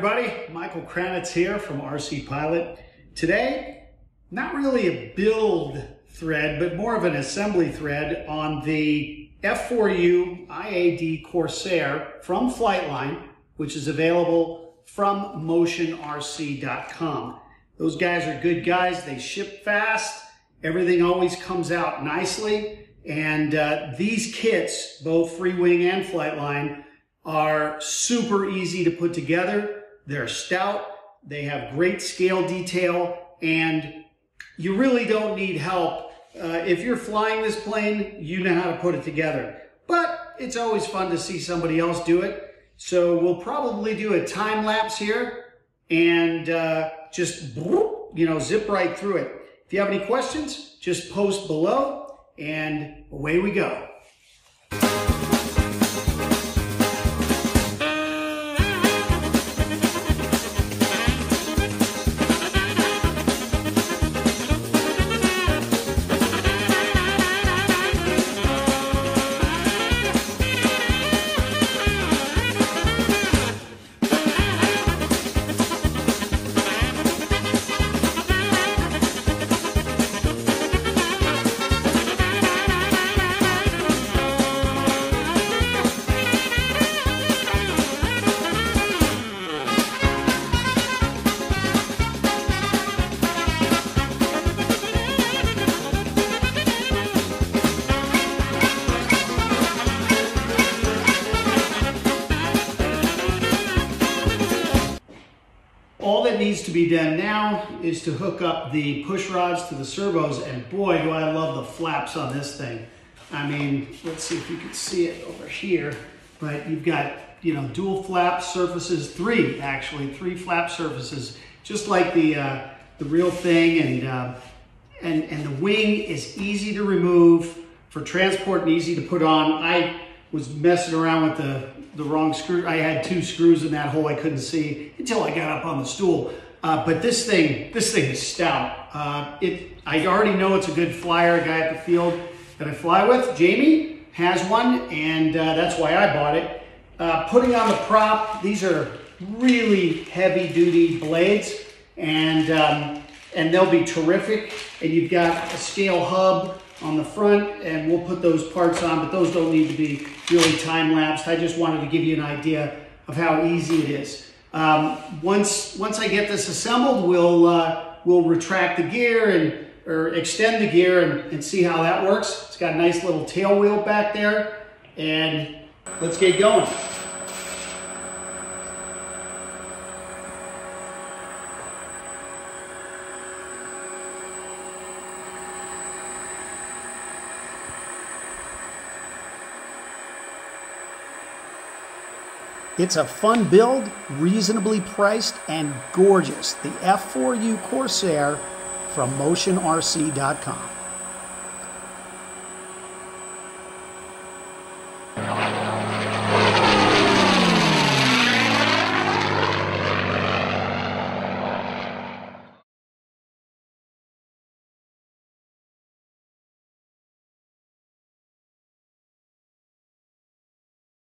everybody, Michael Kranitz here from RC Pilot. Today, not really a build thread, but more of an assembly thread on the F4U IAD Corsair from Flightline, which is available from motionrc.com. Those guys are good guys, they ship fast, everything always comes out nicely, and these kits, both Free Wing and Flightline, are super easy to put together. They're stout, they have great scale detail, and you really don't need help. If you're flying this plane, you know how to put it together. But it's always fun to see somebody else do it. So we'll probably do a time lapse here and just, zip right through it. If you have any questions, just post below and away we go. All that needs to be done now is to hook up the push rods to the servos, and boy, do I love the flaps on this thing. I mean, let's see if you can see it over here, but you've got, dual flap surfaces, three flap surfaces, just like the real thing, and the wing is easy to remove for transport and easy to put on. I was messing around with the wrong screw. I had two screws in that hole I couldn't see until I got up on the stool. But this thing is stout. I already know it's a good flyer. A guy at the field that I fly with, Jamie, has one, and that's why I bought it. Putting on the prop, these are really heavy-duty blades, and they'll be terrific. And you've got a scale hub on the front, and we'll put those parts on, but those don't need to be really time-lapsed. I just wanted to give you an idea of how easy it is. Once I get this assembled, we'll retract the gear or extend the gear and see how that works. It's got a nice little tail wheel back there, and let's get going. It's a fun build, reasonably priced, and gorgeous. The F4U Corsair from motionrc.com.